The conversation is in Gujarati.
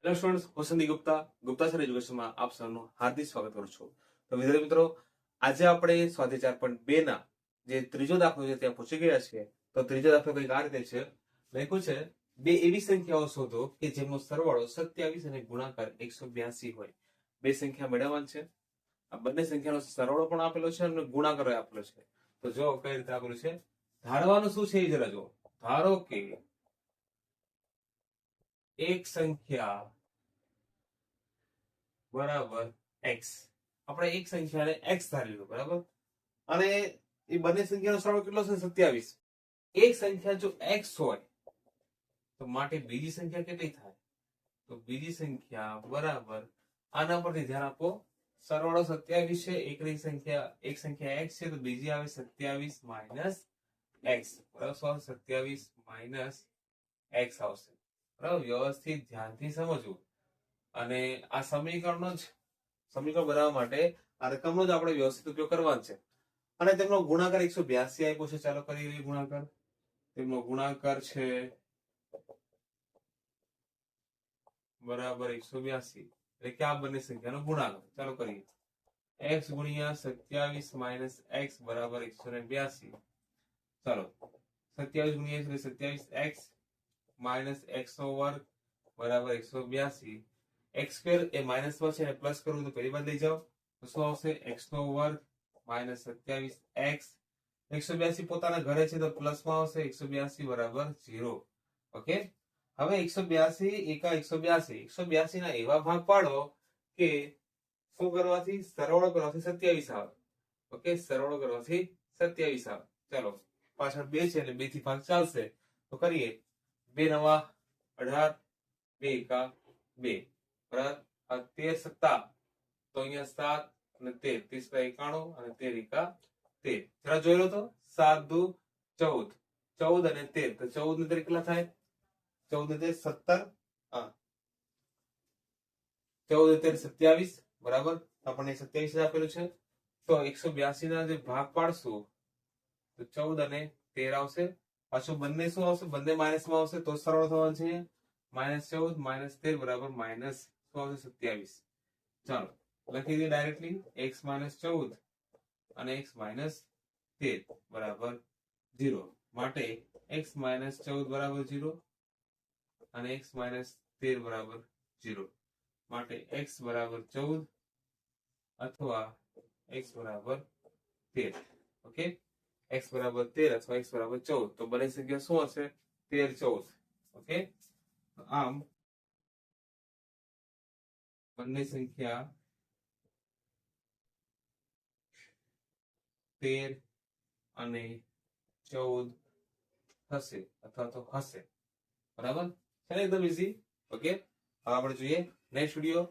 હેલો સ્ટુડન્ટ્સ, હું સંદીપ ગુપ્તા સર એજ્યુકેશનમાં આપ સૌનું હાર્દિક સ્વાગત કરું છું. તો વિદ્યાર્થી મિત્રો, આજે આપણે સ્વાધ્યાય 4.2 ના જે ત્રીજો દાખલો છે ત્યાં પહોંચી ગયા છીએ. તો ત્રીજો દાખલો કંઈક આ રીતે છે, લખ્યું છે બે એવી સંખ્યાઓ શોધો કે જેમનો સરવાળો 27 અને ગુણાકાર 182 હોય. બે સંખ્યા મેળવવાની છે. આ બંને સંખ્યાનો સરવાળો પણ આપેલો છે અને ગુણાકાર આપેલો છે. તો જો કઈ રીતે આપેલું છે, ધારવાનું શું છે એ જરા જો. ધારો કે એક સંખ્યા બરાબર x. આપણે એક સંખ્યાને x ધારી લીધું બરાબર, અને એ બંને સંખ્યાનો સરવાળો કેટલો છે? 27. એક સંખ્યા જો x હોય તો માટે બીજી સંખ્યા કેટલી થાય? તો બીજી સંખ્યા બરાબર આના પરથી ધ્યાન આપો, સરવાળો 27 છે, એક સંખ્યા x છે તો બીજી આવે 27 માઇનસ x બરાબર. 27 માઇનસ x આવશે બરાબર. વ્યવસ્થિત ધ્યાનથી સમજવું. અને આ સમીકરણ બનાવવા માટે આ રકમનો જ આપણે વ્યવસ્થિત ઉપયોગ કરવાનો છે. અને તેમનો ગુણાકાર 182 આપ્યો છે. ચાલો કરીએ ગુણાકાર. તેમનો ગુણાકાર છે બરાબર 182, એટલે કે આ બંને સંખ્યાનો ગુણાકાર. ચાલો કરીએ. x ગુણ્યા 27 માઇનસ x બરાબર 182. ચાલો 27 ગુણ્યા 27x માઇનસ x નો વર્ગ બરાબર 182. x સ્ક્વેર એ માઇનસમાં છે, પ્લસ કરવું તો પહેલી બાદ લઈ જાઓ તો શું આવશે? x નો વર્ગ માઇનસ 27x. 182 પોતાના ઘરે છે તો પ્લસમાં આવશે, 182 બરાબર 0. ઓકે. હવે 182 એકા 182 ના એવા ભાગ પાડો કે શું કરવાથી? સરવાળો કરવાથી 27 આવે. ઓકે, સરવાળો કરવાથી 27 આવે. ચાલો, પાછળ 2 છે એટલે 2 થી ભાગ ચાલશે તો કરીએ. 2 નવા 18, 2 એકા 2 બરાબર. 13 સત્તા તો અહીંયા 7 અને 13, 30 91 અને 13 એકા 13. જરા જોઈ લો તો 7 દુ 14, 14 અને 13 તો 14 ને 13 કેટલા થાય? 14 ને 13 17, 14 ને 13 27 બરાબર. આપણને 27 આપેલું છે. તો 182 ના જે ભાગ પાડશું તો 14 અને 13 આવશે. પાછું બંને શું આવશે? બંને માઇનસમાં આવશે તો સરળ થવાનું છે. -14 -13 બરાબર માઇનસ 27. ચાલો લખી દઈએ ડાયરેક્ટલી. x - 14 અને x - 13 બરાબર 0. માટે x - 14 બરાબર 0 અને x - 13 બરાબર 0. માટે x બરાબર 14 અથવા x બરાબર 13. ઓકે, x બરાબર 13 અથવા x બરાબર 14. તો બંને સંખ્યા શું હશે? 13 14. ઓકે, આમ બંને સંખ્યા 13 અને 14 થશે અથવા તો હશે બરાબર. એકદમ ઈઝી. ઓકે, હવે આપણે જોઈએ નેક્સ્ટ વિડિયો.